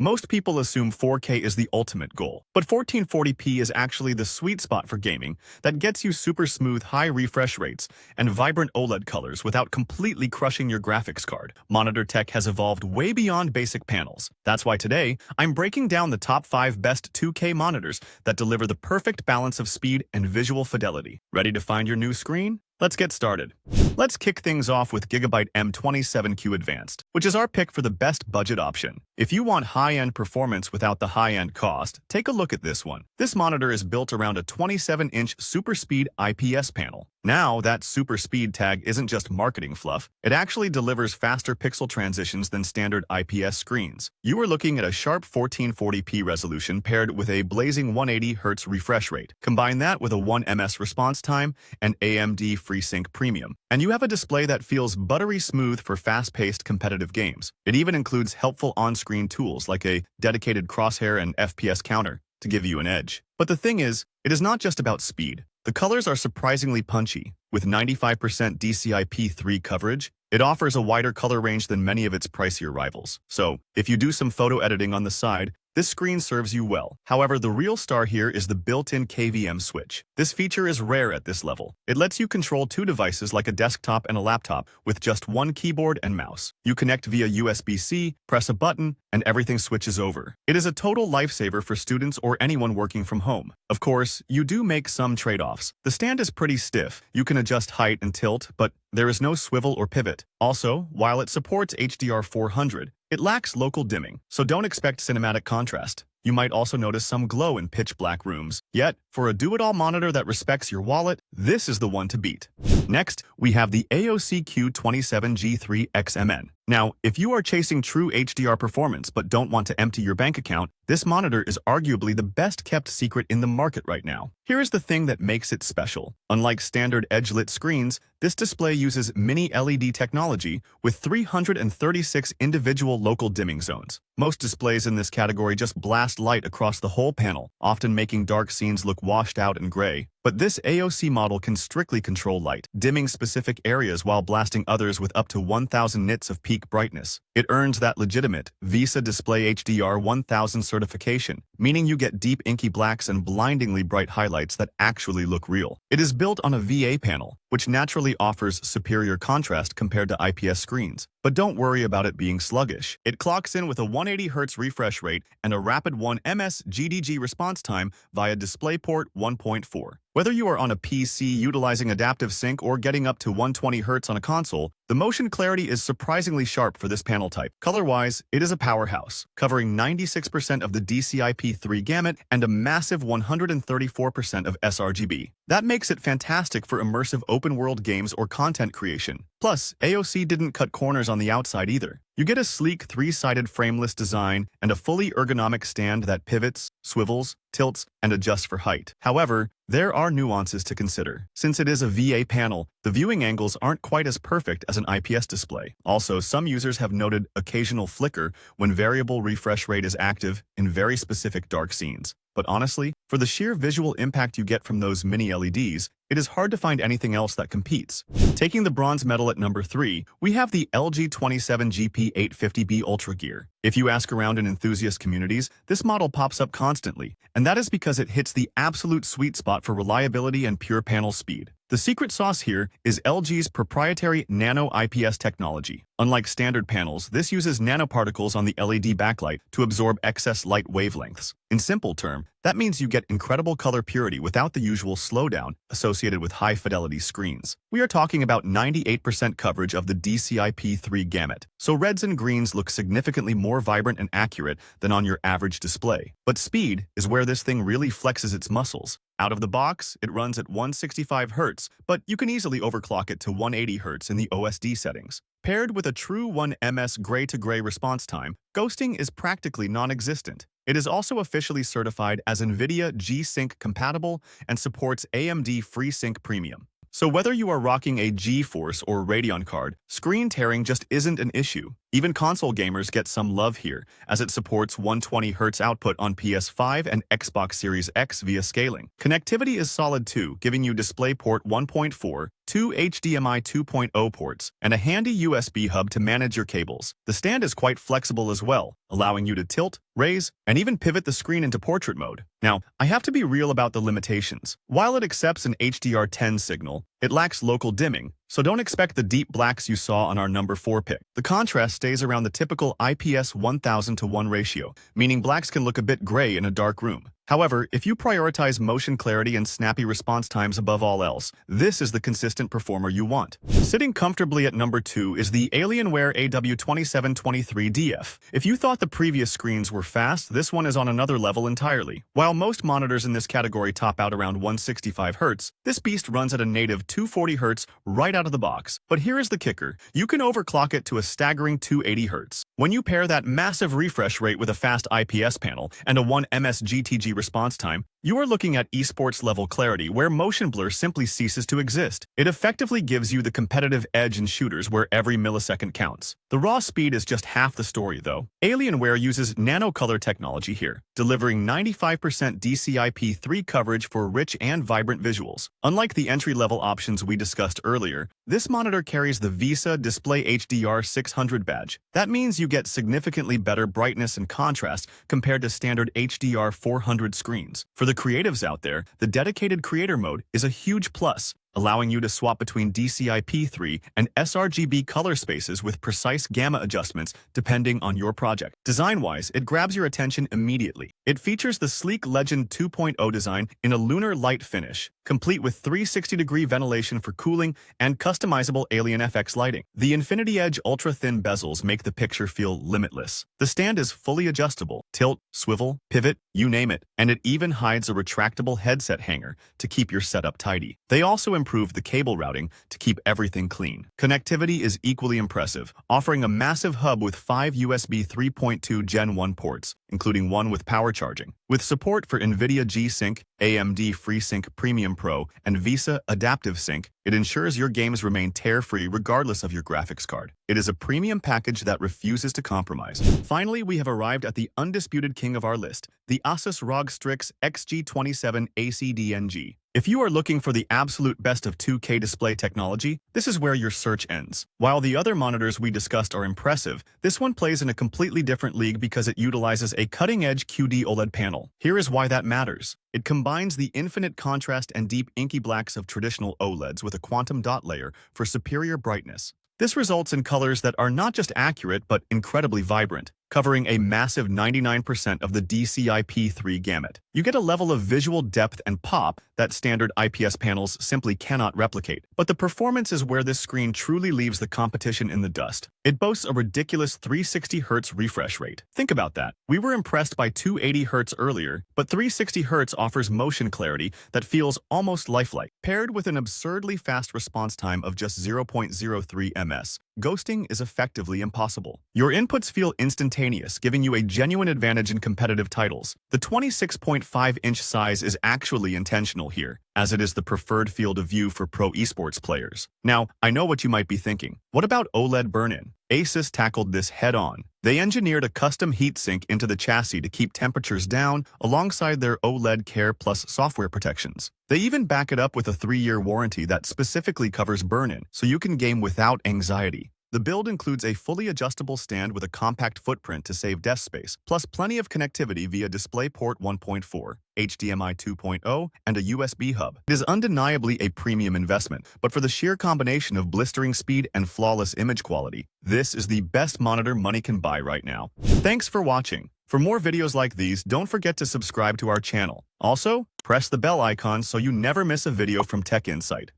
Most people assume 4K is the ultimate goal, but 1440p is actually the sweet spot for gaming that gets you super smooth high refresh rates and vibrant OLED colors without completely crushing your graphics card. Monitor tech has evolved way beyond basic panels. That's why today, I'm breaking down the top 5 best 2K monitors that deliver the perfect balance of speed and visual fidelity. Ready to find your new screen? Let's get started. Let's kick things off with Gigabyte M27Q Advanced, which is our pick for the best budget option. If you want high-end performance without the high-end cost, take a look at this one. This monitor is built around a 27-inch super speed IPS panel. Now, that super speed tag isn't just marketing fluff. It actually delivers faster pixel transitions than standard IPS screens. You are looking at a sharp 1440p resolution paired with a blazing 180Hz refresh rate. Combine that with a 1ms response time and AMD FreeSync Premium, and you have a display that feels buttery smooth for fast-paced competitive games. It even includes helpful on-screen tools like a dedicated crosshair and FPS counter to give you an edge. But the thing is, it is not just about speed. The colors are surprisingly punchy. With 95% DCI-P3 coverage, it offers a wider color range than many of its pricier rivals. So, if you do some photo editing on the side, this screen serves you well. However, the real star here is the built-in KVM switch. This feature is rare at this level. It lets you control 2 devices like a desktop and a laptop with just 1 keyboard and mouse. You connect via USB-C, press a button, and everything switches over. It is a total lifesaver for students or anyone working from home. Of course, you do make some trade-offs. The stand is pretty stiff. You can adjust height and tilt, but there is no swivel or pivot. Also, while it supports HDR400, it lacks local dimming, so don't expect cinematic contrast. You might also notice some glow in pitch-black rooms. Yet, for a do-it-all monitor that respects your wallet, this is the one to beat. Next, we have the AOC Q27G3XMN. Now, if you are chasing true HDR performance but don't want to empty your bank account, this monitor is arguably the best-kept secret in the market right now. Here is the thing that makes it special. Unlike standard edge-lit screens, this display uses mini LED technology with 336 individual local dimming zones. Most displays in this category just blast light across the whole panel, often making dark scenes look washed out and gray. But this AOC model can strictly control light, dimming specific areas while blasting others with up to 1000 nits of peak brightness. It earns that legitimate VISA Display HDR 1000 certification, meaning you get deep inky blacks and blindingly bright highlights that actually look real. It is built on a VA panel, which naturally offers superior contrast compared to IPS screens. But don't worry about it being sluggish. It clocks in with a 180Hz refresh rate and a rapid 1ms GDG response time via DisplayPort 1.4. Whether you are on a PC utilizing adaptive sync or getting up to 120Hz on a console, the motion clarity is surprisingly sharp for this panel type. Color-wise, it is a powerhouse, covering 96% of the DCI-P3 gamut and a massive 134% of sRGB. That makes it fantastic for immersive open-world games or content creation. Plus, AOC didn't cut corners on the outside either. You get a sleek 3-sided frameless design and a fully ergonomic stand that pivots, swivels, tilts, and adjusts for height. However, there are nuances to consider. Since it is a VA panel, the viewing angles aren't quite as perfect as an IPS display. Also, some users have noted occasional flicker when variable refresh rate is active in very specific dark scenes. But honestly, for the sheer visual impact you get from those mini LEDs, it is hard to find anything else that competes. Taking the bronze medal at number 3, we have the LG 27GP850B Ultragear. If you ask around in enthusiast communities, this model pops up constantly, and that is because it hits the absolute sweet spot for reliability and pure panel speed. The secret sauce here is LG's proprietary nano IPS technology. Unlike standard panels, this uses nanoparticles on the LED backlight to absorb excess light wavelengths. In simple terms, that means you get incredible color purity without the usual slowdown associated with high-fidelity screens. We are talking about 98% coverage of the DCI-P3 gamut, so reds and greens look significantly more vibrant and accurate than on your average display. But speed is where this thing really flexes its muscles. Out of the box, it runs at 165Hz, but you can easily overclock it to 180Hz in the OSD settings. Paired with a true 1ms gray-to-gray response time, ghosting is practically non-existent. It is also officially certified as NVIDIA G-Sync compatible and supports AMD FreeSync Premium. So whether you are rocking a GeForce or Radeon card, screen tearing just isn't an issue. Even console gamers get some love here, as it supports 120Hz output on PS5 and Xbox Series X via scaling. Connectivity is solid too, giving you DisplayPort 1.4, two HDMI 2.0 ports, and a handy USB hub to manage your cables. The stand is quite flexible as well, allowing you to tilt, raise, and even pivot the screen into portrait mode. Now, I have to be real about the limitations. While it accepts an HDR10 signal, it lacks local dimming, so don't expect the deep blacks you saw on our number 4 pick. The contrast stays around the typical IPS 1000:1 ratio, meaning blacks can look a bit gray in a dark room. However, if you prioritize motion clarity and snappy response times above all else, this is the consistent performer you want. Sitting comfortably at number 2 is the Alienware AW2723DF. If you thought the previous screens were fast, this one is on another level entirely. While most monitors in this category top out around 165 Hz, this beast runs at a native 240 Hz right out of the box. But here is the kicker. You can overclock it to a staggering 280 Hz. When you pair that massive refresh rate with a fast IPS panel and a 1 ms GTG response time, you are looking at esports-level clarity where motion blur simply ceases to exist. It effectively gives you the competitive edge in shooters where every millisecond counts. The raw speed is just half the story, though. Alienware uses nano-color technology here, delivering 95% DCI-P3 coverage for rich and vibrant visuals. Unlike the entry-level options we discussed earlier, this monitor carries the VESA Display HDR 600 badge. That means you get significantly better brightness and contrast compared to standard HDR 400 screens. For the creatives out there, the dedicated creator mode is a huge plus, allowing you to swap between DCI-P3 and sRGB color spaces with precise gamma adjustments depending on your project. Design-wise, it grabs your attention immediately. It features the sleek Legend 2.0 design in a lunar light finish, complete with 360-degree ventilation for cooling and customizable Alien FX lighting. The Infinity Edge ultra-thin bezels make the picture feel limitless. The stand is fully adjustable, tilt, swivel, pivot, you name it, and it even hides a retractable headset hanger to keep your setup tidy. They also improved the cable routing to keep everything clean. Connectivity is equally impressive, offering a massive hub with 5 USB 3.2 Gen 1 ports, including one with power charging. With support for NVIDIA G-Sync, AMD FreeSync Premium Pro, and VESA Adaptive Sync, it ensures your games remain tear-free regardless of your graphics card. It is a premium package that refuses to compromise. Finally, we have arrived at the undisputed king of our list, the Asus ROG Strix XG27 ACDNG. If you are looking for the absolute best of 2K display technology, this is where your search ends. While the other monitors we discussed are impressive, this one plays in a completely different league because it utilizes a cutting-edge QD-OLED panel. Here is why that matters. It combines the infinite contrast and deep inky blacks of traditional OLEDs with a quantum dot layer for superior brightness. This results in colors that are not just accurate but incredibly vibrant, covering a massive 99% of the DCI-P3 gamut. You get a level of visual depth and pop that standard IPS panels simply cannot replicate. But the performance is where this screen truly leaves the competition in the dust. It boasts a ridiculous 360 Hz refresh rate. Think about that. We were impressed by 280 Hz earlier, but 360 Hz offers motion clarity that feels almost lifelike. Paired with an absurdly fast response time of just 0.03 ms, ghosting is effectively impossible. Your inputs feel instantaneous, giving you a genuine advantage in competitive titles. The 26.5-inch size is actually intentional here, as it is the preferred field of view for pro esports players. Now, I know what you might be thinking. What about OLED burn-in? Asus tackled this head-on. They engineered a custom heatsink into the chassis to keep temperatures down alongside their OLED Care Plus software protections. They even back it up with a 3-year warranty that specifically covers burn-in, so you can game without anxiety. The build includes a fully adjustable stand with a compact footprint to save desk space, plus plenty of connectivity via DisplayPort 1.4, HDMI 2.0, and a USB hub. It is undeniably a premium investment, but for the sheer combination of blistering speed and flawless image quality, this is the best monitor money can buy right now. Thanks for watching. For more videos like these, don't forget to subscribe to our channel. Also, press the bell icon so you never miss a video from Tech Insight.